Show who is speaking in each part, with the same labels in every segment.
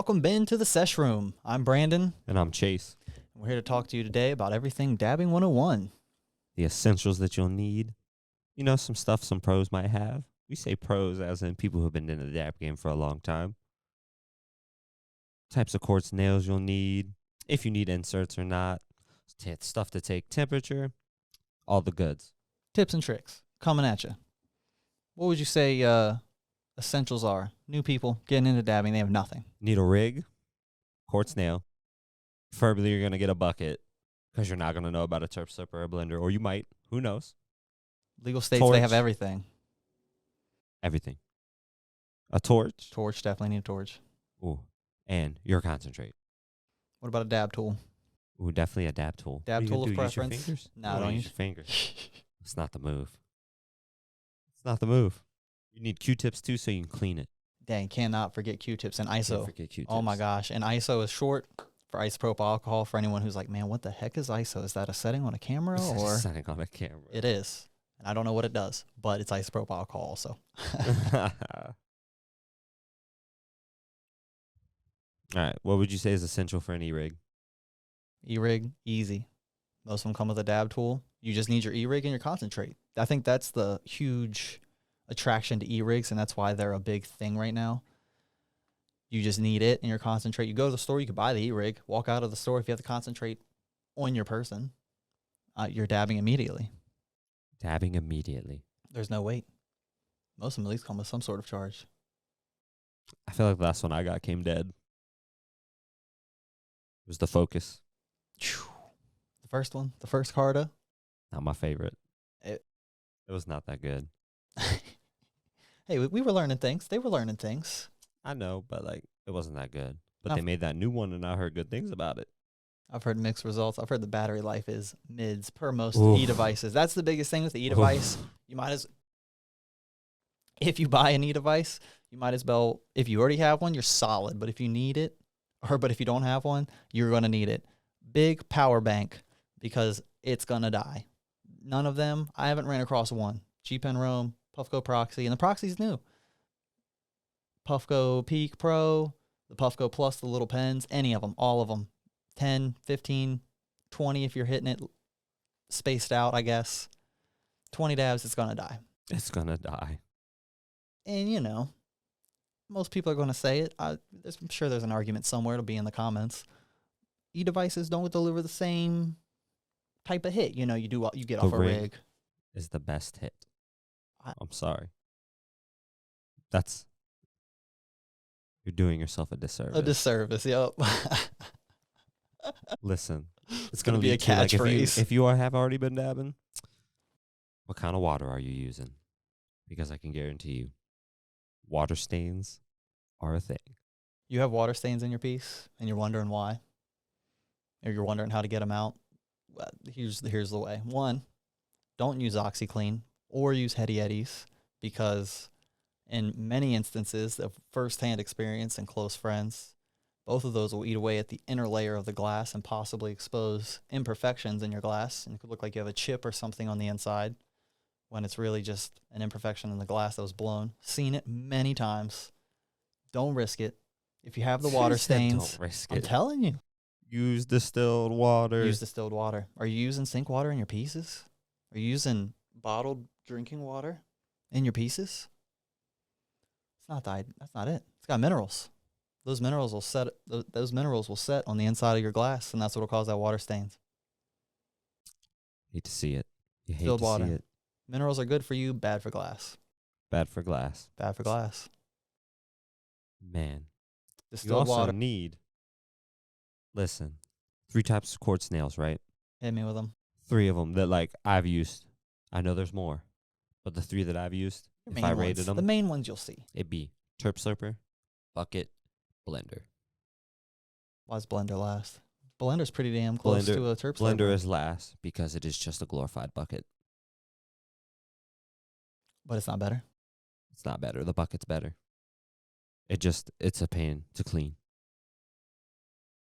Speaker 1: Welcome, Ben, to the TheSeshRoom. I'm Brandon.
Speaker 2: And I'm Chase.
Speaker 1: We're here to talk to you today about everything Dabbing 101.
Speaker 2: The essentials that you'll need. You know, some stuff some pros might have. We say pros as in people who've been in the dab game for a long time. Types of quartz nails you'll need. If you need inserts or not. Stuff to take temperature. All the goods.
Speaker 1: Tips and tricks coming at you. What would you say essentials are? New people getting into dabbing, they have nothing.
Speaker 2: Need a rig. Quartz nail. Preferably you're going to get a bucket because you're not going to know about a turp slipper or a blender. Or you might. Who knows?
Speaker 1: Legal states,
Speaker 2: Torch.
Speaker 1: they have everything.
Speaker 2: Everything. A torch.
Speaker 1: Torch, definitely need a torch.
Speaker 2: Ooh. And your concentrate.
Speaker 1: What about a dab tool?
Speaker 2: Ooh, definitely a dab tool.
Speaker 1: Dab
Speaker 2: What are you
Speaker 1: tool
Speaker 2: gonna
Speaker 1: of
Speaker 2: do, use your
Speaker 1: preference?
Speaker 2: fingers?
Speaker 1: No,
Speaker 2: You
Speaker 1: don't
Speaker 2: use
Speaker 1: use-
Speaker 2: your fingers. It's not the move. It's not the move. You need Q-tips too, so you can clean it.
Speaker 1: Dang, cannot forget Q-tips and
Speaker 2: Can't
Speaker 1: ISO.
Speaker 2: forget Q-tips.
Speaker 1: Oh my gosh. And ISO is short for isopropyl alcohol for anyone who's like, man, what the heck is ISO? Is that a setting on a camera
Speaker 2: It's
Speaker 1: or?
Speaker 2: setting on a camera.
Speaker 1: It is. And I don't know what it does, but it's isopropyl alcohol also.
Speaker 2: All right. What would you say is essential for an E-rig?
Speaker 1: E-rig, easy. Most of them come with a dab tool. You just need your E-rig and your concentrate. I think that's the huge attraction to E-rigs, and that's why they're a big thing right now. You just need it and your concentrate. You go to the store, you can buy the E-rig, walk out of the store. If you have the concentrate on your person, you're dabbing immediately.
Speaker 2: Dabbing immediately.
Speaker 1: There's no wait. Most of them at least come with some sort of charge.
Speaker 2: I feel like the last one I got came dead. It was the Focus.
Speaker 1: The first one, the first Carta.
Speaker 2: Not my favorite.
Speaker 1: It
Speaker 2: was not that good.
Speaker 1: Hey, we were learning things. They were learning things.
Speaker 2: I know, but like it wasn't that good. But
Speaker 1: No.
Speaker 2: they made that new one, and I heard good things about it.
Speaker 1: I've heard mixed results. I've heard the battery life is mids per most
Speaker 2: Oof.
Speaker 1: e-devices. That's the biggest thing with the e-device. You might as, if you buy an e-device, you might as well, if you already have one, you're solid. But if you need it, but if you don't have one, you're going to need it. Big power bank, because it's going to die. None of them, I haven't ran across one. G-Pen Roam, Puffco Proxy, and the Proxy's new. Puffco Peak Pro, the Puffco Plus, the little pens, any of them, all of them. 10, 15, 20 if you're hitting it spaced out, I guess. 20 dabs, it's going to die.
Speaker 2: It's going to die.
Speaker 1: And, you know, most people are going to say it. I'm sure there's an argument somewhere. It'll be in the comments. E-devices don't deliver the same type of hit. You know, you get off a rig.
Speaker 2: Is the best hit.
Speaker 1: I-
Speaker 2: I'm sorry. You're doing yourself a disservice.
Speaker 1: A disservice, yep.
Speaker 2: Listen,
Speaker 1: It's going to be a
Speaker 2: lead to, like,
Speaker 1: catchphrase.
Speaker 2: if you have already been dabbing, what kind of water are you using? Because I can guarantee you, water stains are a thing.
Speaker 1: You have water stains in your piece, and you're wondering why, or you're wondering how to get them out. Well, here's the way. One, don't use OxyClean or use Heady Eddies, because in many instances of firsthand experience and close friends, both of those will eat away at the inner layer of the glass and possibly expose imperfections in your glass. And it could look like you have a chip or something on the inside when it's really just an imperfection in the glass that was blown. Seen it many times. Don't risk it. If you have the water stains,
Speaker 2: Don't risk
Speaker 1: I'm
Speaker 2: it.
Speaker 1: telling you,
Speaker 2: Use distilled water.
Speaker 1: use distilled water. Are you using sink water in your pieces? Are you using bottled drinking water in your pieces? That's not it. It's got minerals. Those minerals will set. Those minerals will set on the inside of your glass, and that's what will cause that water stains.
Speaker 2: Hate to see it. You hate
Speaker 1: Distilled
Speaker 2: to
Speaker 1: water.
Speaker 2: see it.
Speaker 1: Minerals are good for you, bad for glass.
Speaker 2: Bad for glass.
Speaker 1: Bad for glass.
Speaker 2: Man. You
Speaker 1: Distilled
Speaker 2: also
Speaker 1: water.
Speaker 2: need, listen, 3 types of quartz nails, right?
Speaker 1: Hit me with them.
Speaker 2: 3 of them that like I've used. I know there's more, but the 3 that I've used, if I rated them,
Speaker 1: The main ones you'll see.
Speaker 2: it'd be turp slurper, bucket, blender.
Speaker 1: Why's blender last? Blender's pretty damn close to a terp
Speaker 2: Blender
Speaker 1: slurper,
Speaker 2: is last because it is just a glorified bucket.
Speaker 1: but it's not better.
Speaker 2: It's not better. The bucket's better. It's a pain to clean.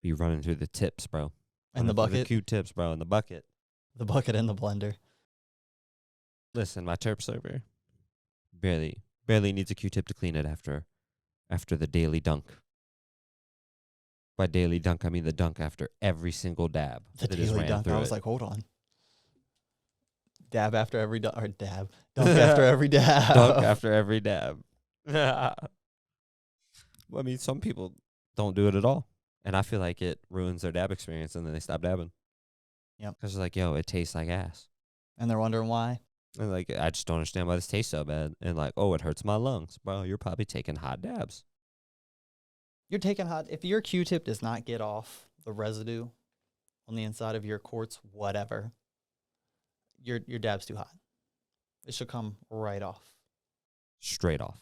Speaker 2: Be running through the tips, bro.
Speaker 1: And the bucket,
Speaker 2: The Q-tips, bro, and the bucket.
Speaker 1: the bucket and the blender.
Speaker 2: Listen, my turp server barely needs a Q-tip to clean it after the daily dunk. By daily dunk, I mean the dunk after every single dab.
Speaker 1: The
Speaker 2: that is
Speaker 1: daily
Speaker 2: ran
Speaker 1: dunk.
Speaker 2: through
Speaker 1: I was
Speaker 2: it.
Speaker 1: like, hold on. Dab after every dunk, or dab. Dunk after every dab.
Speaker 2: Dunk after every dab. Well, I mean, some people don't do it at all. And I feel like it ruins their dab experience and then they stop dabbing.
Speaker 1: Yep.
Speaker 2: Because they're like, yo, it tastes like ass.
Speaker 1: And they're wondering why.
Speaker 2: And like, I just don't understand why this tastes so bad. And like, oh, it hurts my lungs. Bro, you're probably taking hot dabs.
Speaker 1: You're taking hot. If your Q-tip does not get off the residue on the inside of your quartz, whatever, your dab's too hot. It should come right off.
Speaker 2: Straight off.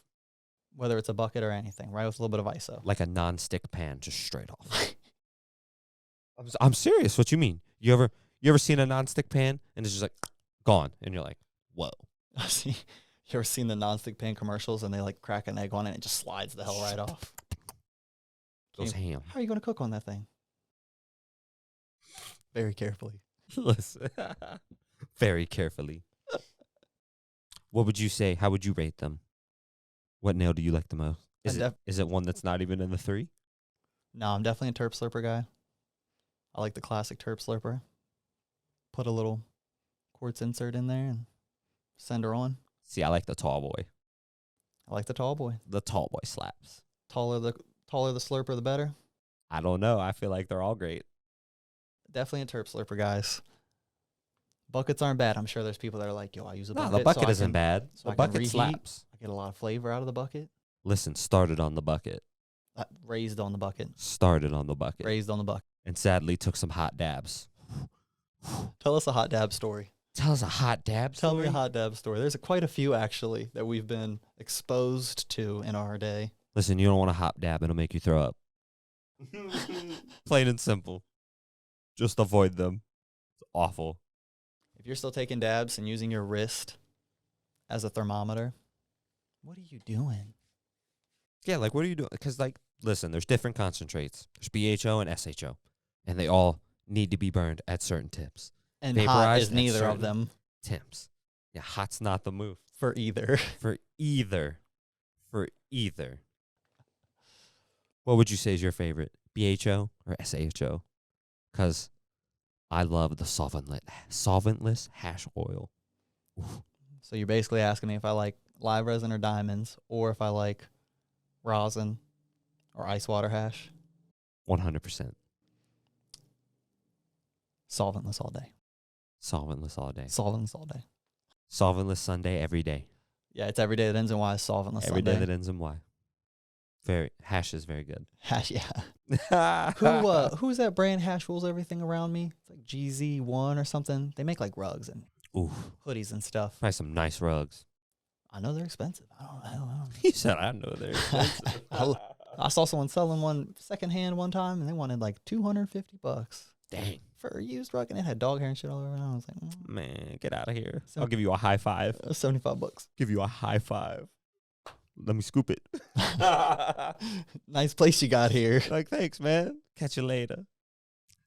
Speaker 1: Whether it's a bucket or anything, right? With a little bit of ISO.
Speaker 2: Like a non-stick pan, just straight off. I'm serious. What you mean? You ever seen a non-stick pan and it's just like gone, and you're like, whoa.
Speaker 1: See, you ever seen the nonstick pan commercials and they like crack an egg on it and it just slides the hell right off?
Speaker 2: Goes ham.
Speaker 1: How are you going to cook on that thing? Very carefully.
Speaker 2: Listen, very carefully. What would you say? How would you rate them? What nail do you like the most? Is it one that's not even in the 3?
Speaker 1: No, I'm definitely a terp slurper guy. I like the classic terp slurper. Put a little quartz insert in there and send her on.
Speaker 2: See, I like the tall boy.
Speaker 1: I like the tall boy.
Speaker 2: The tall boy slaps.
Speaker 1: Taller the slurper, the better.
Speaker 2: I don't know. I feel like they're all great.
Speaker 1: Definitely a terp slurper, guys. Buckets aren't bad. I'm sure there's people that are like, yo, I use a bucket.
Speaker 2: No, the bucket
Speaker 1: so
Speaker 2: isn't bad.
Speaker 1: So
Speaker 2: the bucket
Speaker 1: reheat.
Speaker 2: slaps.
Speaker 1: I get a lot of flavor out of the bucket.
Speaker 2: Listen, started on the bucket.
Speaker 1: Raised on the bucket.
Speaker 2: Started on the bucket.
Speaker 1: Raised on the bucket.
Speaker 2: And sadly took some hot dabs.
Speaker 1: Tell us a hot dab story.
Speaker 2: Tell us a hot dab story.
Speaker 1: Tell me a hot dab story. There's quite a few, actually, that we've been exposed to in our day.
Speaker 2: Listen, you don't want a hot dab. It'll make you throw up. Plain and simple. Just avoid them. It's awful.
Speaker 1: If you're still taking dabs and using your wrist as a thermometer, what are you doing?
Speaker 2: Yeah, like, what are you doing? Because, like, listen, there's different concentrates. There's BHO and SHO. And they all need to be burned at certain tips.
Speaker 1: And
Speaker 2: Vaporized
Speaker 1: hot is
Speaker 2: at
Speaker 1: neither of
Speaker 2: certain
Speaker 1: them
Speaker 2: temps. Yeah, hot's not the move.
Speaker 1: for either.
Speaker 2: For either. What would you say is your favorite? BHO or SHO? Because I love the solventless hash oil. Oof.
Speaker 1: So you're basically asking me if I like live resin or diamonds, or if I like rosin or ice water hash.
Speaker 2: 100%.
Speaker 1: Solventless all day.
Speaker 2: Solventless all day.
Speaker 1: Solventless all day.
Speaker 2: Solventless Sunday every day.
Speaker 1: Yeah, it's every day that ends in Y. Solventless
Speaker 2: Every
Speaker 1: Sunday.
Speaker 2: day that ends in Y. Hash is very good.
Speaker 1: Hash, yeah. Who's that brand? Hash rules everything around me. It's like GZ1 or something. They make like rugs and
Speaker 2: Ooh,
Speaker 1: hoodies and stuff.
Speaker 2: probably some nice rugs.
Speaker 1: I know they're expensive. I don't know.
Speaker 2: He said, I know they're expensive.
Speaker 1: I saw someone selling one secondhand one time, and they wanted like $250
Speaker 2: Dang.
Speaker 1: for a used rug, and it had dog hair and shit all over it. I was like,
Speaker 2: Man, get out of here.
Speaker 1: So-
Speaker 2: I'll give you a high five.
Speaker 1: $75.
Speaker 2: Give you a high five. Let me scoop it.
Speaker 1: Nice place you got here.
Speaker 2: Like, thanks, man. Catch you later.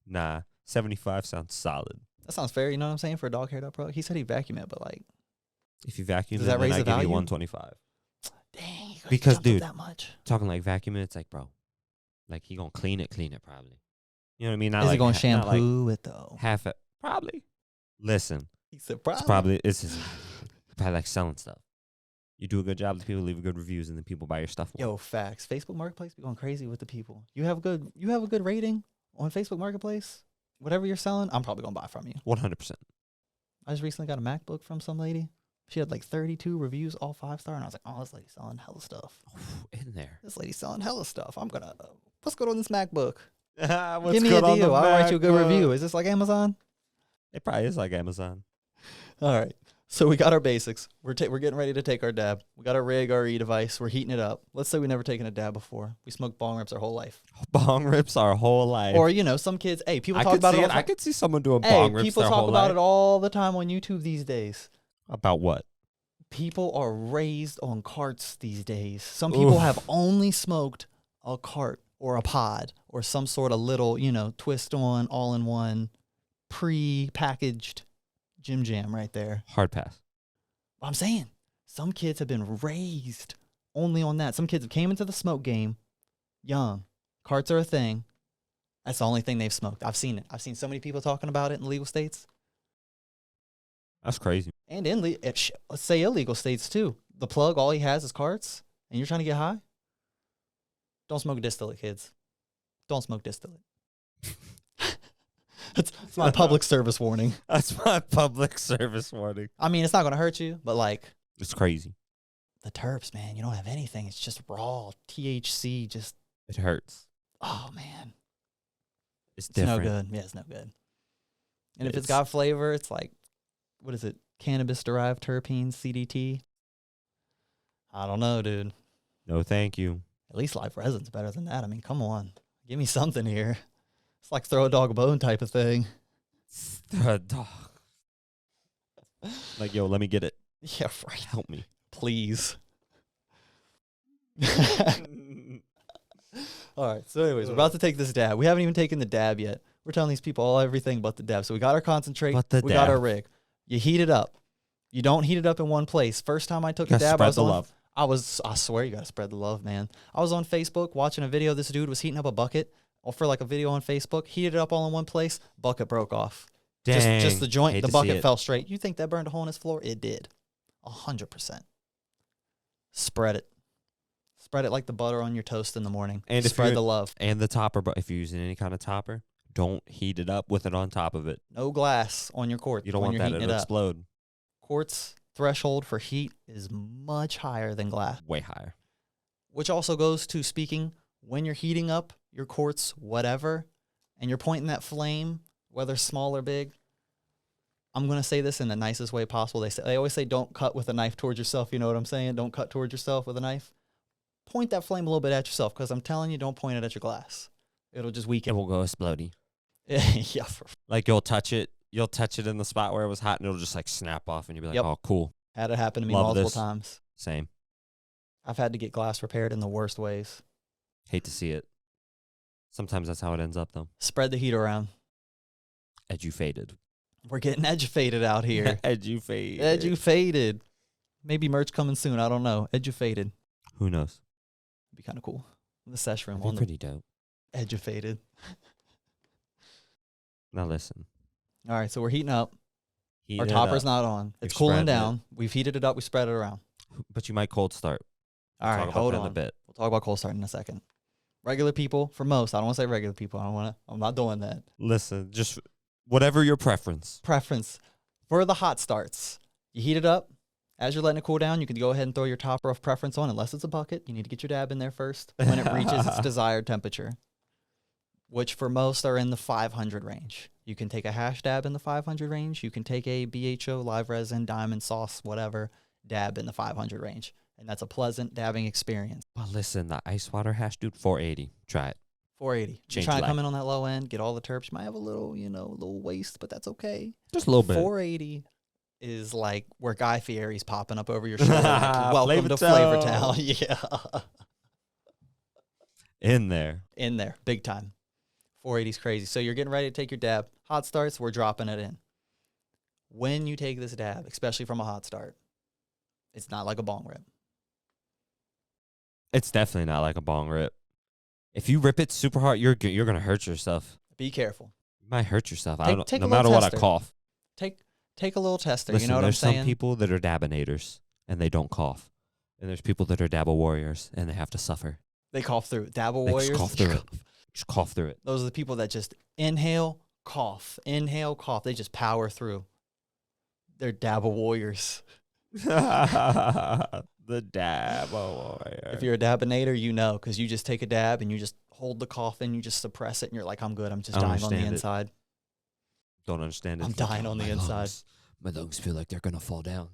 Speaker 2: Nah, 75 sounds solid.
Speaker 1: That sounds fair. You know what I'm saying? For a dog haired up rug. He said he'd vacuum it, but like,
Speaker 2: If you vacuum
Speaker 1: Does
Speaker 2: it,
Speaker 1: that
Speaker 2: then
Speaker 1: raise
Speaker 2: I
Speaker 1: the
Speaker 2: give you
Speaker 1: value?
Speaker 2: 125.
Speaker 1: dang, you
Speaker 2: Because,
Speaker 1: jumped up
Speaker 2: dude,
Speaker 1: that much.
Speaker 2: Talking like vacuuming, it's like, bro, like he gonna clean it probably. You know what I mean? Not
Speaker 1: Is
Speaker 2: like
Speaker 1: he going to
Speaker 2: not like
Speaker 1: shampoo it though?
Speaker 2: half it. Probably. Listen,
Speaker 1: He said,
Speaker 2: it's just probably like selling stuff. You do a good job, the people leave good reviews, and then people buy your stuff more.
Speaker 1: Yo, facts. Facebook Marketplace be going crazy with the people. You have a good rating on Facebook Marketplace. Whatever you're selling, I'm probably gonna buy from you.
Speaker 2: 100%.
Speaker 1: I just recently got a MacBook from some lady. She had like 32 reviews, all 5-star, and I was like, oh, this lady's selling hella stuff.
Speaker 2: In there.
Speaker 1: This lady's selling hella stuff. I'm gonna. What's good on this MacBook?
Speaker 2: What's
Speaker 1: Give me
Speaker 2: good
Speaker 1: a
Speaker 2: on the
Speaker 1: deal. I'll write you a good
Speaker 2: MacBook?
Speaker 1: review. Is this like Amazon?
Speaker 2: It probably is like Amazon.
Speaker 1: All right. So we got our basics. We're getting ready to take our dab. We got our rig, our e-device. We're heating it up. Let's say we've never taken a dab before. We smoked bong rips our whole life.
Speaker 2: Bong rips our whole life.
Speaker 1: Or, some kids, hey, people
Speaker 2: I
Speaker 1: talk
Speaker 2: could
Speaker 1: about
Speaker 2: see
Speaker 1: it all
Speaker 2: it.
Speaker 1: the
Speaker 2: I
Speaker 1: time.
Speaker 2: could see someone doing
Speaker 1: Hey,
Speaker 2: bong rips
Speaker 1: people
Speaker 2: their
Speaker 1: talk
Speaker 2: whole
Speaker 1: about
Speaker 2: life.
Speaker 1: it all the time on YouTube these days.
Speaker 2: About what?
Speaker 1: People are raised on carts these days. Some people
Speaker 2: Oof.
Speaker 1: have only smoked a cart or a pod or some sort of little, twist on, all-in-one, pre-packaged Jim Jam right there.
Speaker 2: Hard pass.
Speaker 1: I'm saying, some kids have been raised only on that. Some kids have came into the smoke game young. Carts are a thing. That's the only thing they've smoked. I've seen it. I've seen so many people talking about it in legal states.
Speaker 2: That's crazy.
Speaker 1: And in let's say illegal states too. The plug, all he has is carts, and you're trying to get high. Don't smoke distillate, kids. Don't smoke distillate. That's my public service warning.
Speaker 2: That's my public service warning.
Speaker 1: I mean, it's not going to hurt you, but like,
Speaker 2: it's crazy.
Speaker 1: The terps, man, you don't have anything. It's just raw THC. Just
Speaker 2: it hurts.
Speaker 1: Oh man,
Speaker 2: it's different.
Speaker 1: No good. Yeah, it's no good. And if it's got flavor, it's like, what is it? Cannabis-derived terpenes, CDT. I don't know, dude.
Speaker 2: No, thank you.
Speaker 1: At least live resin's better than that. I mean, come on. Give me something here. It's like throw a dog a bone type of thing.
Speaker 2: Throw a dog. Like, yo, let me get it.
Speaker 1: Yeah, right.
Speaker 2: Help me.
Speaker 1: Please. All right. So anyways, we're about to take this dab. We haven't even taken the dab yet. We're telling these people everything but the dab. So we got our concentrate. We got our rig. You heat it up. You don't heat it up in one place. First time I took a dab, I swear you got to spread the love, man. I was on Facebook watching a video. This dude was heating up a bucket for like a video on Facebook. Heated it up all in one place. Bucket broke off.
Speaker 2: Dang.
Speaker 1: Just the joint. The bucket fell straight. You think that burned a hole in his floor? It did. 100%. Spread it. Spread it like the butter on your toast in the morning. And spread the love.
Speaker 2: And the topper, but if you're using any kind of topper, don't heat it up with it on top of it.
Speaker 1: No glass on your quart.
Speaker 2: You don't want that to explode.
Speaker 1: Quartz threshold for heat is much higher than glass.
Speaker 2: Way higher.
Speaker 1: Which also goes to speaking, when you're heating up your quartz, whatever, and you're pointing that flame, whether small or big, I'm going to say this in the nicest way possible. They always say don't cut with a knife towards yourself. You know what I'm saying? Don't cut towards yourself with a knife. Point that flame a little bit at yourself, because I'm telling you, don't point it at your glass. It'll just weaken.
Speaker 2: It will go explodey.
Speaker 1: Yeah.
Speaker 2: Like you'll touch it in the spot where it was hot, and it'll just like snap off, and you'll be like, oh, cool.
Speaker 1: Had it happen to me multiple times.
Speaker 2: Same.
Speaker 1: I've had to get glass repaired in the worst ways.
Speaker 2: Hate to see it. Sometimes that's how it ends up, though.
Speaker 1: Spread the heat around.
Speaker 2: Edufated.
Speaker 1: We're getting edufated out here.
Speaker 2: Edufated.
Speaker 1: Edufated. Maybe merch coming soon. I don't know. Edufated.
Speaker 2: Who knows?
Speaker 1: It'd be kind of cool. The SeshRoom.
Speaker 2: That'd be pretty dope.
Speaker 1: Edufated.
Speaker 2: Now listen.
Speaker 1: All right, so we're heating up. Our topper's not on. It's cooling down. We've heated it up. We spread it around.
Speaker 2: But you might cold start.
Speaker 1: All right, hold on. We'll talk about cold start in a second. Regular people, for most, I don't want to say regular people. I'm not doing that.
Speaker 2: Listen, just whatever your preference.
Speaker 1: For the hot starts, you heat it up. As you're letting it cool down, you can go ahead and throw your topper of preference on, unless it's a bucket. You need to get your dab in there first when it reaches its desired temperature, which for most are in the 500 range. You can take a hash dab in the 500 range. You can take a BHO, live resin, diamond sauce, whatever, dab in the 500 range. And that's a pleasant dabbing experience.
Speaker 2: But listen, the ice water hash, dude, 480. Try it.
Speaker 1: 480. You're trying to come in on that low end, get all the terps. You might have a little, little waste, but that's okay.
Speaker 2: Just a little bit.
Speaker 1: 480 is like where Guy Fieri's popping up over your shoulder. Like, welcome to Flavortown. Yeah.
Speaker 2: In there.
Speaker 1: Big time. 480 is crazy. So you're getting ready to take your dab. Hot starts, we're dropping it in. When you take this dab, especially from a hot start, it's not like a bong rip.
Speaker 2: It's definitely not like a bong rip. If you rip it super hard, you're going to hurt yourself.
Speaker 1: Be careful.
Speaker 2: You might hurt yourself.
Speaker 1: No
Speaker 2: matter what, I cough.
Speaker 1: Take a little tester.
Speaker 2: Listen,
Speaker 1: you know what I'm saying?
Speaker 2: There's some people that are dabinators, and they don't cough. And there's people that are dabble warriors, and they have to suffer.
Speaker 1: They cough through it. Dabble warriors?
Speaker 2: Just cough through it. Just cough through it.
Speaker 1: Those are the people that just inhale, cough. Inhale, cough. They just power through. They're dabble warriors.
Speaker 2: The dabble warrior.
Speaker 1: If you're a dabinator, you know, because you just take a dab and you just hold the cough in, you just suppress it, and you're like, I'm good. I'm just dying on the inside.
Speaker 2: Don't understand it.
Speaker 1: I'm dying on the inside.
Speaker 2: My lungs feel like they're going to fall down.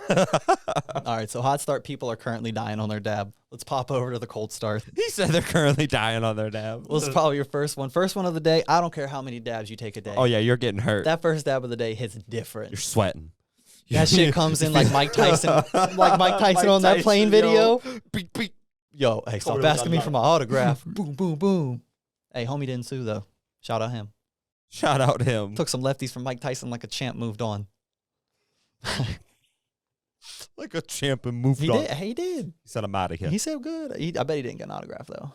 Speaker 1: All right, so hot start people are currently dying on their dab. Let's pop over to the cold start.
Speaker 2: He said they're currently dying on their dab.
Speaker 1: Well, this is probably your first one. First one of the day. I don't care how many dabs you take a day.
Speaker 2: Oh, yeah, you're getting hurt.
Speaker 1: That first dab of the day hits different.
Speaker 2: You're sweating.
Speaker 1: That shit comes in like Mike Tyson. Like Mike Tyson on that plane video.
Speaker 2: Beep, beep.
Speaker 1: Yo, hey, stop asking me for my autograph. Boom, boom, boom. Hey, homie didn't sue, though. Shout out him.
Speaker 2: Shout out him.
Speaker 1: Took some lefties from Mike Tyson like a champ, moved on.
Speaker 2: Like a champ and moved on.
Speaker 1: He did.
Speaker 2: He said, I'm out of here.
Speaker 1: He said good. I bet he didn't get an autograph, though.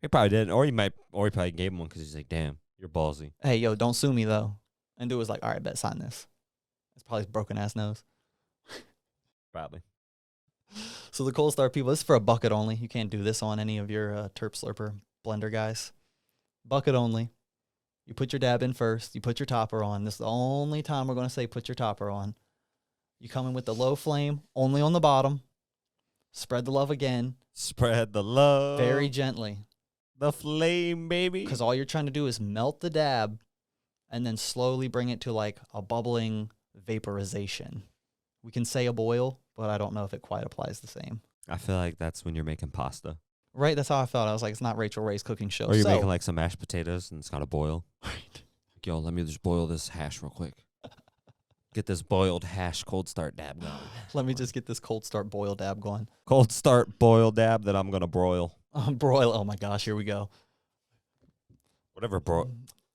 Speaker 2: He probably didn't, or he probably gave him one because he's like, damn, you're ballsy.
Speaker 1: Hey, yo, don't sue me though. And dude was like, all right, bet, sign this. It's probably his broken ass nose.
Speaker 2: Probably.
Speaker 1: So the Cold Start people, this is for a bucket only. You can't do this on any of your Terp Slurper blender guys. Bucket only. You put your dab in first. You put your topper on. This is the only time we're going to say put your topper on. You come in with the low flame, only on the bottom. Spread the love again.
Speaker 2: Spread the love.
Speaker 1: Very gently.
Speaker 2: The flame, baby.
Speaker 1: Because all you're trying to do is melt the dab and then slowly bring it to like a bubbling vaporization. We can say a boil, but I don't know if it quite applies the same.
Speaker 2: I feel like that's when you're making pasta.
Speaker 1: Right, that's how I felt. I was like, it's not Rachel Ray's cooking show.
Speaker 2: Or you're making like some mashed potatoes and it's got to boil.
Speaker 1: Right.
Speaker 2: Like, yo, let me just boil this hash real quick. Get this boiled hash cold start dab going.
Speaker 1: Let me just get this Cold Start boil dab going.
Speaker 2: Cold start boil dab that I'm going to broil.
Speaker 1: Broil. Oh my gosh, here we go.
Speaker 2: Whatever, bro.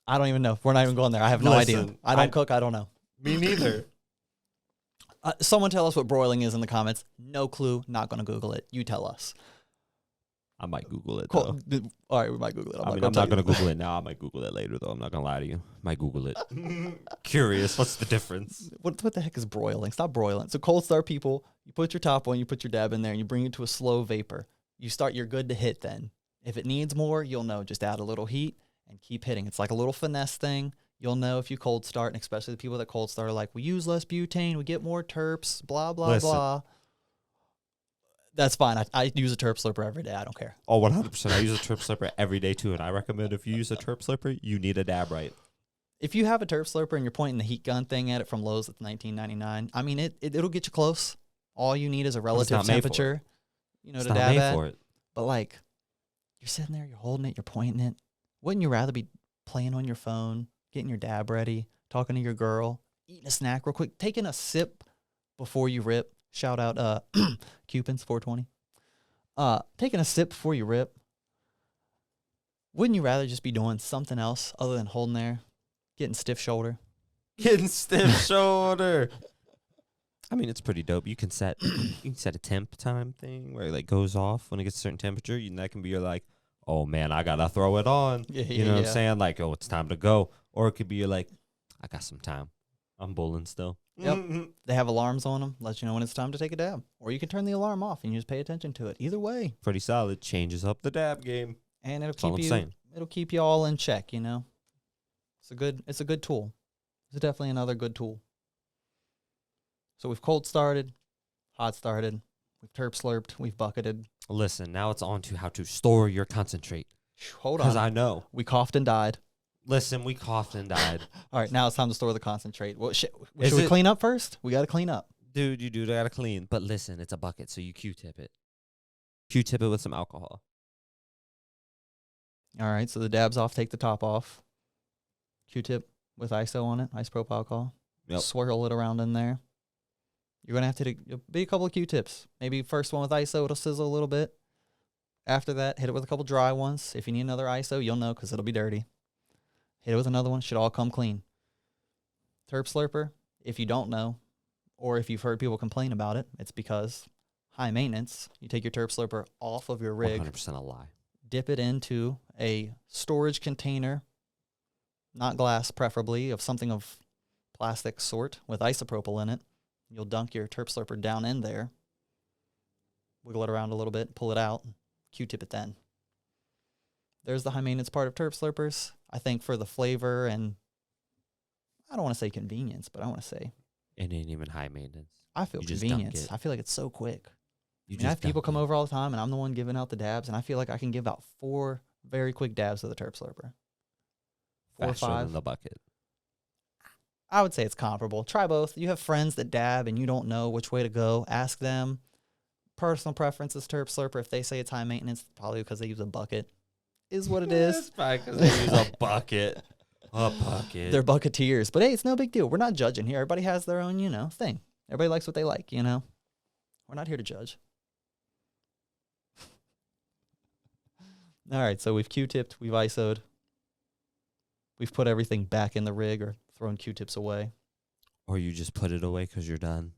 Speaker 1: I don't even know. We're not even going there. I have no idea. I don't cook. I don't know.
Speaker 2: Me neither.
Speaker 1: Someone tell us what broiling is in the comments. No clue. Not going to Google it. You tell us.
Speaker 2: I might Google it,
Speaker 1: Cool.
Speaker 2: though.
Speaker 1: All right, we might Google it.
Speaker 2: I'm not going to Google it now. I might Google it later, though. I'm not going to lie to you. Might Google it. Curious. What's the difference?
Speaker 1: What the heck is broiling? Stop broiling. So Cold Start people, you put your top on, you put your dab in there, and you bring it to a slow vapor. You're good to hit then. If it needs more, you'll know. Just add a little heat and keep hitting. It's like a little finesse thing. You'll know if you cold start, and especially the people that cold start are like, we use less butane, we get more terps, blah, blah, blah. That's fine. I use a terp slurper every day. I don't care.
Speaker 2: Oh, 100%. I use a terp slurper every day, too, and I recommend if you use a terp slurper, you need a dab right.
Speaker 1: If you have a terp slurper and you're pointing the heat gun thing at it from Lowe's at $19.99, I mean, it'll get you close. All you need is a relative temperature, to dab at. For it. But, like, you're sitting there, you're holding it, you're pointing it. Wouldn't you rather be playing on your phone, getting your dab ready, talking to your girl, eating a snack real quick, taking a sip before you rip? Shout out Cupins 420. Taking a sip before you rip. Wouldn't you rather just be doing something else other than holding there, getting stiff shoulder?
Speaker 2: Getting stiff shoulder. I mean, it's pretty dope. You can set a temp time thing where it like goes off when it gets a certain temperature. That can be your like, oh man, I gotta throw it on. You know what I'm saying? Like, oh, it's time to go. Or it could be like, I got some time. I'm bulling still.
Speaker 1: Yep. They have alarms on them, let you know when it's time to take a dab. Or you can turn the alarm off and you just pay attention to it. Either way.
Speaker 2: Pretty solid. Changes up the dab game.
Speaker 1: And it'll keep you all in check, It's a good tool. It's definitely another good tool. So we've cold started, hot started, we've terp slurped, we've bucketed.
Speaker 2: Listen, now it's on to how to store your concentrate.
Speaker 1: Hold on.
Speaker 2: Because I know.
Speaker 1: We coughed and died.
Speaker 2: Listen, we coughed and died.
Speaker 1: All right, now it's time to store the concentrate. Should we clean up first? We got to clean up.
Speaker 2: Dude, you do got to clean. But listen, it's a bucket, so you Q-tip it. Q-tip it with some alcohol.
Speaker 1: All right, so the dab's off, take the top off. Q-tip with ISO on it, isopropyl alcohol. Yep. Swirl it around in there. You're going to have to be a couple of Q-tips. Maybe first one with ISO, it'll sizzle a little bit. After that, hit it with a couple dry ones. If you need another ISO, you'll know because it'll be dirty. Hit it with another one. Should all come clean. Terp slurper, if you don't know, or if you've heard people complain about it, it's because high maintenance. You take your terp slurper off of your rig.
Speaker 2: 100% a lie.
Speaker 1: Dip it into a storage container, not glass preferably, of something of plastic sort with isopropyl in it. You'll dunk your terp slurper down in there, wiggle it around a little bit, pull it out, Q-tip it then. There's the high maintenance part of terp slurpers. I think for the flavor and, I don't want to say convenience, but I want to say.
Speaker 2: It ain't even high maintenance.
Speaker 1: I feel convenience. I feel like it's so quick. I have people come over all the time, and I'm the one giving out the dabs, and I feel like I can give out 4 very quick dabs of the terp slurper. 4 or 5.
Speaker 2: In the bucket.
Speaker 1: I would say it's comparable. Try both. You have friends that dab, and you don't know which way to go. Ask them. Personal preference is terp slurper. If they say it's high maintenance, probably because they use a bucket. Is what it is.
Speaker 2: It's probably because they use a bucket. A bucket.
Speaker 1: They're bucketeers. But hey, it's no big deal. We're not judging here. Everybody has their own, thing. Everybody likes what they like, We're not here to judge. All right, so we've Q-tipped, we've ISO'd. We've put everything back in the rig or thrown Q-tips away.
Speaker 2: Or you just put it away because you're done.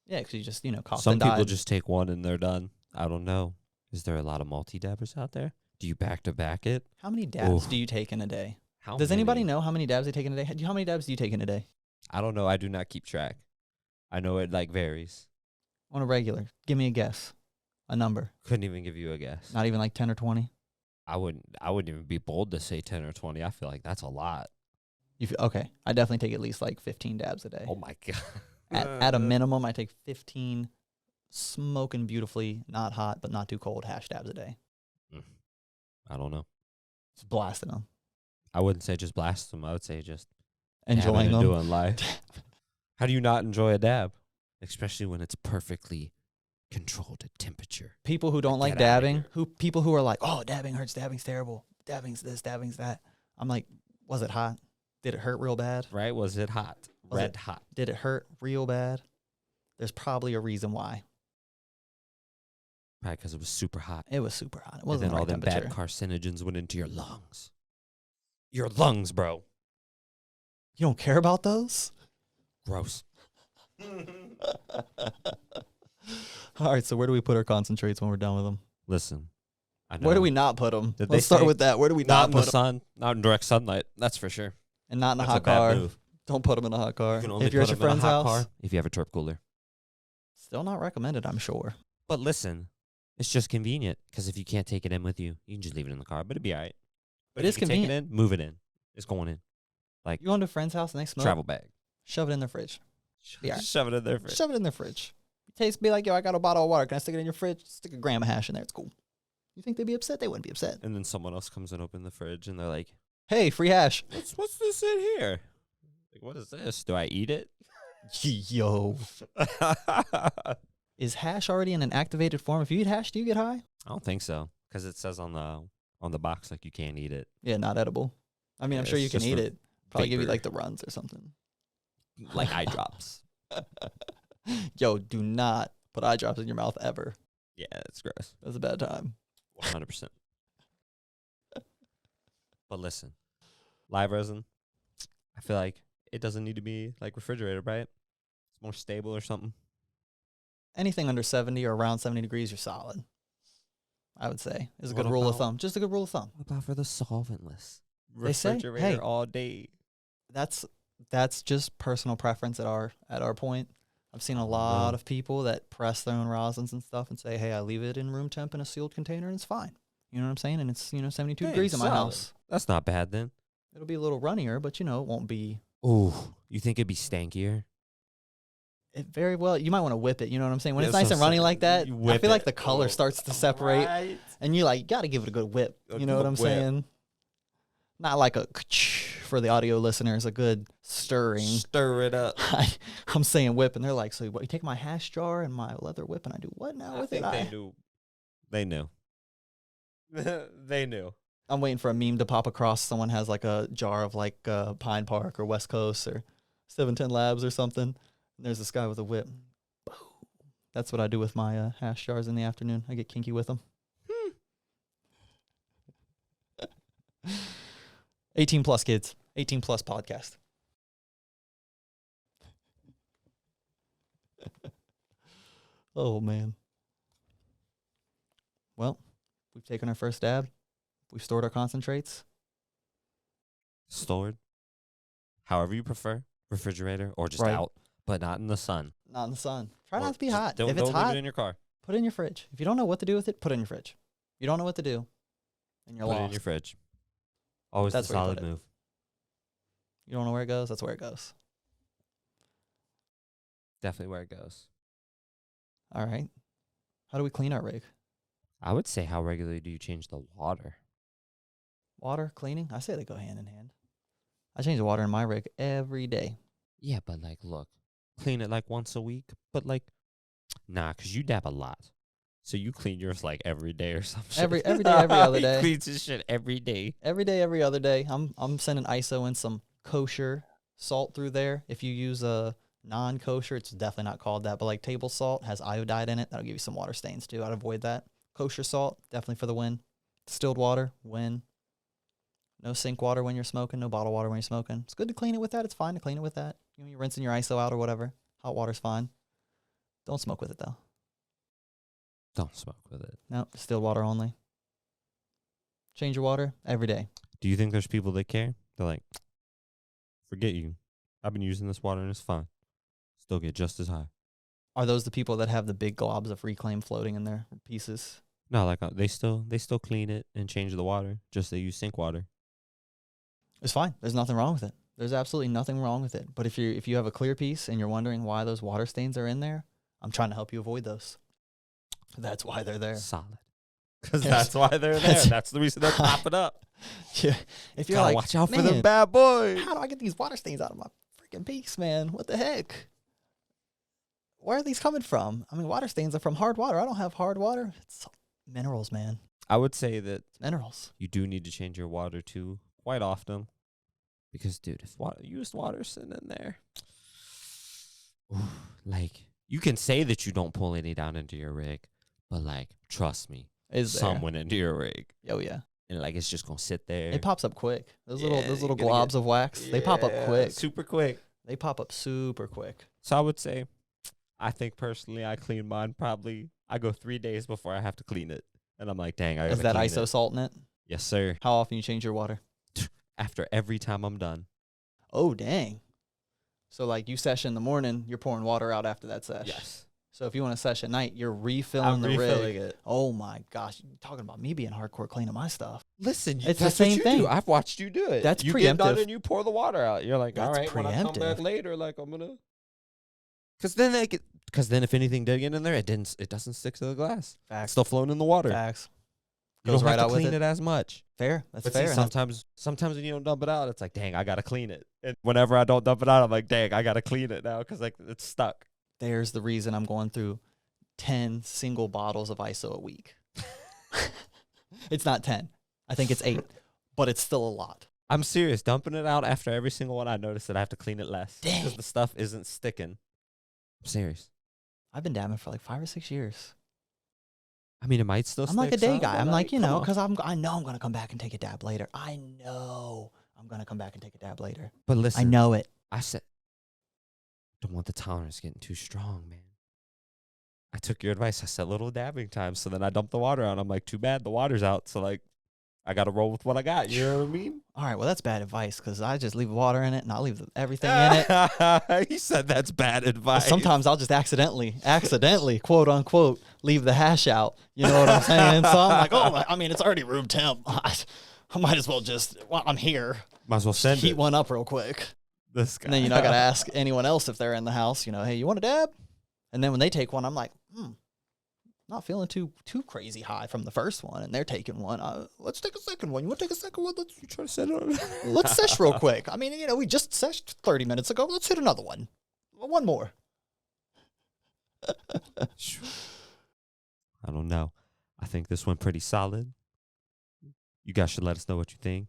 Speaker 1: Yeah, because you just, coughed
Speaker 2: Some
Speaker 1: and died.
Speaker 2: people just take one and they're done. I don't know. Is there a lot of multi-dabbers out there? Do you back to back it?
Speaker 1: How many dabs
Speaker 2: Oof.
Speaker 1: do you take in a day?
Speaker 2: How
Speaker 1: Does anybody
Speaker 2: many?
Speaker 1: know how many dabs they take in a day? How many dabs do you take in a day?
Speaker 2: I don't know. I do not keep track. I know it like varies.
Speaker 1: On a regular. Give me a guess. A number.
Speaker 2: Couldn't even give you a guess.
Speaker 1: Not even like 10 or 20?
Speaker 2: I wouldn't even be bold to say 10 or 20. I feel like that's a lot.
Speaker 1: Okay. I definitely take at least like 15 dabs a day.
Speaker 2: Oh my god.
Speaker 1: At a minimum, I take 15 smoking beautifully, not hot, but not too cold hash dabs a day.
Speaker 2: I don't know.
Speaker 1: Just blasting them.
Speaker 2: I wouldn't say just blast them. I would say just
Speaker 1: Enjoying
Speaker 2: dabbing and
Speaker 1: them.
Speaker 2: doing life. How do you not enjoy a dab? Especially when it's perfectly controlled at temperature.
Speaker 1: People who don't like
Speaker 2: Get outta
Speaker 1: dabbing,
Speaker 2: here.
Speaker 1: people who are like, oh, dabbing hurts, dabbing's terrible, dabbing's this, dabbing's that. I'm like, was it hot? Did it hurt real bad?
Speaker 2: Right? Was it hot?
Speaker 1: Was
Speaker 2: Red
Speaker 1: it-
Speaker 2: hot.
Speaker 1: Did it hurt real bad? There's probably a reason why.
Speaker 2: Right, because it was super hot.
Speaker 1: It was super hot. It
Speaker 2: And
Speaker 1: wasn't
Speaker 2: then all
Speaker 1: the right
Speaker 2: them
Speaker 1: temperature.
Speaker 2: bad carcinogens went into your lungs. Your lungs, bro.
Speaker 1: You don't care about those?
Speaker 2: Gross.
Speaker 1: All right, so where do we put our concentrates when we're done with them?
Speaker 2: Listen. I know.
Speaker 1: Where do we not put them?
Speaker 2: Did they
Speaker 1: Let's start
Speaker 2: say-
Speaker 1: with that. Where do we
Speaker 2: Not
Speaker 1: not
Speaker 2: in the
Speaker 1: put them?
Speaker 2: sun. Not in direct sunlight. That's for sure.
Speaker 1: And not in a
Speaker 2: That's a
Speaker 1: hot
Speaker 2: bad
Speaker 1: car.
Speaker 2: move.
Speaker 1: Don't put them in a hot car.
Speaker 2: You can only
Speaker 1: If you're
Speaker 2: put
Speaker 1: at your
Speaker 2: them in a
Speaker 1: friend's
Speaker 2: hot
Speaker 1: house,
Speaker 2: car if you have a turp cooler.
Speaker 1: still not recommended, I'm sure.
Speaker 2: But listen, it's just convenient because if you can't take it in with you, you can just leave it in the car. But it'd be all right. But
Speaker 1: It
Speaker 2: if
Speaker 1: is
Speaker 2: you can take
Speaker 1: convenient.
Speaker 2: it in, move it in. It's going in.
Speaker 1: You go into a friend's house and they smoke,
Speaker 2: Travel bag.
Speaker 1: shove it in their fridge. Be all right.
Speaker 2: Shove it in there.
Speaker 1: Shove it in their fridge. Be like, yo, I got a bottle of water. Can I stick it in your fridge? Stick a gram of hash in there. It's cool. You think they'd be upset? They wouldn't be upset.
Speaker 2: And then someone else comes and open the fridge and they're like,
Speaker 1: Hey, free hash.
Speaker 2: what's this in here? Like, what is this? Do I eat it?
Speaker 1: Yo. Is hash already in an activated form? If you eat hash, do you get high?
Speaker 2: I don't think so because it says on the box like you can't eat it.
Speaker 1: Yeah, not edible. I mean, I'm
Speaker 2: Yeah,
Speaker 1: sure
Speaker 2: it's
Speaker 1: you can
Speaker 2: just
Speaker 1: eat
Speaker 2: for
Speaker 1: it. Probably give you
Speaker 2: vapor.
Speaker 1: like the runs or something.
Speaker 2: Like eye drops.
Speaker 1: Yo, do not put eye drops in your mouth ever.
Speaker 2: Yeah, it's gross.
Speaker 1: That's a bad time.
Speaker 2: 100%. But listen, live resin, I feel like it doesn't need to be like refrigerated, right? It's more stable or something.
Speaker 1: Anything under 70 or around 70 degrees, you're solid. I would say is a good
Speaker 2: What
Speaker 1: rule of
Speaker 2: about-
Speaker 1: thumb. Just a good rule of thumb.
Speaker 2: What about for the solventless?
Speaker 1: They say,
Speaker 2: Refrigerator
Speaker 1: hey,
Speaker 2: all day.
Speaker 1: That's just personal preference at our point. I've seen a lot of people that press their own rosins and stuff and say, hey, I leave it in room temp in a sealed container and it's fine. You know what I'm saying? And it's 72
Speaker 2: Dang,
Speaker 1: degrees in my
Speaker 2: solid.
Speaker 1: house.
Speaker 2: That's not bad then.
Speaker 1: It'll be a little runnier, but it won't be.
Speaker 2: Ooh, you think it'd be stankier?
Speaker 1: It very well. You might want to whip it. You know what I'm saying? When
Speaker 2: Yeah,
Speaker 1: it's nice
Speaker 2: so
Speaker 1: and runny
Speaker 2: say-
Speaker 1: like that,
Speaker 2: you
Speaker 1: I
Speaker 2: whip
Speaker 1: feel like
Speaker 2: it.
Speaker 1: the color
Speaker 2: Oh,
Speaker 1: starts to separate,
Speaker 2: right.
Speaker 1: and you got to give it a good whip.
Speaker 2: A
Speaker 1: You know what
Speaker 2: good
Speaker 1: I'm
Speaker 2: whip.
Speaker 1: saying? Not like a for the audio listeners, a good stirring.
Speaker 2: Stir it up.
Speaker 1: I'm saying whip, and they're like, so what? You take my hash jar and my leather whip, and I do what now
Speaker 2: I
Speaker 1: with
Speaker 2: think
Speaker 1: it?
Speaker 2: they knew. They knew. They knew.
Speaker 1: I'm waiting for a meme to pop across. Someone has like a jar of like Pine Park or West Coast or 710 Labs or something. And there's this guy with a whip. Boom. That's what I do with my hash jars in the afternoon. I get kinky with them. 18 plus kids. 18 plus podcast. Oh, man. Well, we've taken our first dab. We've stored our concentrates.
Speaker 2: Stored. However you prefer. Refrigerator or just
Speaker 1: Right.
Speaker 2: out, but not in the sun.
Speaker 1: Not in the sun. Try
Speaker 2: Or
Speaker 1: not to be
Speaker 2: just
Speaker 1: hot.
Speaker 2: Don't,
Speaker 1: If it's
Speaker 2: don't leave
Speaker 1: hot,
Speaker 2: it in your car.
Speaker 1: put it in your fridge. If you don't know what to do with it, put it in your fridge. You don't know what to do, and you're
Speaker 2: Put it in
Speaker 1: lost.
Speaker 2: your fridge. Always
Speaker 1: That's
Speaker 2: the
Speaker 1: where you
Speaker 2: solid
Speaker 1: put it.
Speaker 2: move.
Speaker 1: You don't know where it goes, that's where it goes.
Speaker 2: Definitely where it goes.
Speaker 1: All right. How do we clean our rig?
Speaker 2: I would say, how regularly do you change the water?
Speaker 1: Water, cleaning? I say they go hand in hand. I change the water in my rig every day.
Speaker 2: Yeah, but like, look, clean it like once a week, but like, nah, 'cause you dab a lot. So you clean yours like every day or something.
Speaker 1: Every day, every other day.
Speaker 2: He cleans his shit every day.
Speaker 1: Every day, every other day. I'm sending ISO and some kosher salt through there. If you use a non-kosher, it's definitely not called that, but like table salt has iodide in it. That'll give you some water stains too. I'd avoid that. Kosher salt, definitely for the win. Distilled water, win. No sink water when you're smoking. No bottled water when you're smoking. It's good to clean it with that. It's fine to clean it with that. You're rinsing your ISO out or whatever. Hot water's fine. Don't smoke with it though.
Speaker 2: Don't smoke with it.
Speaker 1: No, distilled water only. change your water every day.
Speaker 2: Do you think there's people that care? They're like, forget you. I've been using this water and it's fine. Still get just as high.
Speaker 1: Are those the people that have the big globs of reclaim floating in their pieces?
Speaker 2: No, like they still clean it and change the water. Just they use sink water.
Speaker 1: It's fine. There's nothing wrong with it. There's absolutely nothing wrong with it. But if you have a clear piece and you're wondering why those water stains are in there, I'm trying to help you avoid those. That's why they're there.
Speaker 2: Solid. Because that's why they're there. That's the reason they're popping up.
Speaker 1: Yeah. If you're
Speaker 2: Gotta
Speaker 1: like,
Speaker 2: watch out for
Speaker 1: "Man,
Speaker 2: them bad boys.
Speaker 1: how do I get these water stains out of my freaking piece, man? What the heck? Where are these coming from? I mean, water stains are from hard water. I don't have hard water. It's minerals, man.
Speaker 2: I would say that
Speaker 1: It's minerals.
Speaker 2: you do need to change your water too quite often. Because, dude, if used water sitting in there, like, you can say that you don't pull any down into your rig, but, like, trust me, some went into your rig.
Speaker 1: Oh, yeah.
Speaker 2: And, like, it's just going to sit there.
Speaker 1: It pops up quick. Those
Speaker 2: Yeah,
Speaker 1: little
Speaker 2: you're gonna
Speaker 1: globs of wax, they pop up quick.
Speaker 2: Super quick.
Speaker 1: They pop up super quick.
Speaker 2: So I would say, I think personally I clean mine I go 3 days before I have to clean it. And I'm like, dang, I gotta
Speaker 1: Is that
Speaker 2: clean
Speaker 1: ISO
Speaker 2: it.
Speaker 1: salt in it?
Speaker 2: Yes, sir.
Speaker 1: How often you change your water?
Speaker 2: After every time I'm done.
Speaker 1: Oh, dang. So, like, you sesh in the morning, you're pouring water out after that sesh.
Speaker 2: Yes.
Speaker 1: So, if you want to sesh at night, you're refilling the rig.
Speaker 2: refilling it.
Speaker 1: Oh, my gosh. You're talking about me being hardcore cleaning my stuff.
Speaker 2: Listen,
Speaker 1: It's the
Speaker 2: that's
Speaker 1: same
Speaker 2: what you
Speaker 1: thing.
Speaker 2: do. I've watched you do it.
Speaker 1: That's
Speaker 2: you get done
Speaker 1: preemptive.
Speaker 2: and you pour the water out. You're like, all
Speaker 1: That's
Speaker 2: right, when I come back
Speaker 1: preemptive.
Speaker 2: later, like I'm gonna. Because then if anything did get in there, it doesn't stick to the glass. It's
Speaker 1: Facts.
Speaker 2: still flowing in the water.
Speaker 1: Facts.
Speaker 2: You
Speaker 1: Goes
Speaker 2: don't
Speaker 1: right
Speaker 2: have
Speaker 1: out
Speaker 2: to
Speaker 1: with
Speaker 2: clean
Speaker 1: it.
Speaker 2: it as much.
Speaker 1: Fair. That's
Speaker 2: But
Speaker 1: fair.
Speaker 2: see,
Speaker 1: And
Speaker 2: sometimes when you don't dump it out, it's like, dang, I gotta clean it. And whenever I don't dump it out, I'm like, dang, I gotta clean it now because like it's stuck.
Speaker 1: there's the reason I'm going through 10 single bottles of ISO a week. It's not 10. I think it's 8, but it's still a lot.
Speaker 2: I'm serious. Dumping it out after every single one, I notice that I have to clean it less because
Speaker 1: Dang.
Speaker 2: the stuff isn't sticking. I'm serious.
Speaker 1: I've been dabbing for like 5 or 6 years.
Speaker 2: I mean, it might still.
Speaker 1: I'm like a
Speaker 2: stick
Speaker 1: day
Speaker 2: some,
Speaker 1: guy.
Speaker 2: but
Speaker 1: I'm like, you
Speaker 2: come
Speaker 1: know,
Speaker 2: on.
Speaker 1: because I know I'm going to come back and take a dab later. I know I'm going to come back and take a dab later.
Speaker 2: But listen,
Speaker 1: I know it.
Speaker 2: I said, don't want the tolerance getting too strong, man. I took your advice. I set little dabbing times, so then I dumped the water out. I'm like, too bad the water's out, so like, I got to roll with what I got. You know what I mean?
Speaker 1: All right, well, that's bad advice because I just leave water in it and I'll leave everything in it.
Speaker 2: He said that's bad advice.
Speaker 1: Sometimes I'll just accidentally, quote unquote, leave the hash out. You know what I'm saying? So I'm like, oh, I mean, it's already room temp. I might as well I'm here.
Speaker 2: Might as well send
Speaker 1: Heat
Speaker 2: it.
Speaker 1: one up real quick.
Speaker 2: This guy.
Speaker 1: And then, I got to ask anyone else if they're in the house, hey, you want a dab? And then when they take one, I'm like, not feeling too crazy high from the first one. And they're taking one. Let's take a second one. You want to take a second one?
Speaker 2: You try to set it on.
Speaker 1: Let's sesh real quick. I mean, we just seshed 30 minutes ago. Let's hit another one. One more.
Speaker 2: I don't know. I think this went pretty solid. You guys should let us know what you think.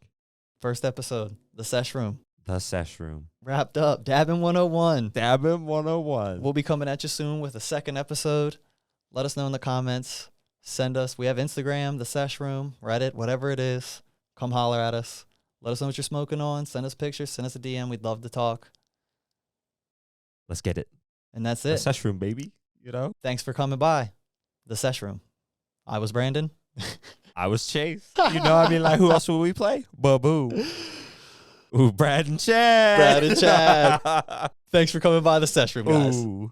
Speaker 1: First episode, TheSeshRoom.
Speaker 2: TheSeshRoom.
Speaker 1: Wrapped up. Dabbing 101.
Speaker 2: Dabbing 101.
Speaker 1: We'll be coming at you soon with a second episode. Let us know in the comments. Send us. We have Instagram, TheSeshRoom, Reddit, whatever it is. Come holler at us. Let us know what you're smoking on. Send us pictures. Send us a DM. We'd love to talk.
Speaker 2: Let's get it.
Speaker 1: And that's it.
Speaker 2: TheSeshRoom, baby. You know?
Speaker 1: Thanks for coming by. TheSeshRoom. I was Brandon.
Speaker 2: I was Chase. You know what I mean? Like, who else will we play? Baboo. Ooh, Brad and Chad.
Speaker 1: Brad and Chad. Thanks for coming by TheSeshRoom, guys.
Speaker 2: Ooh.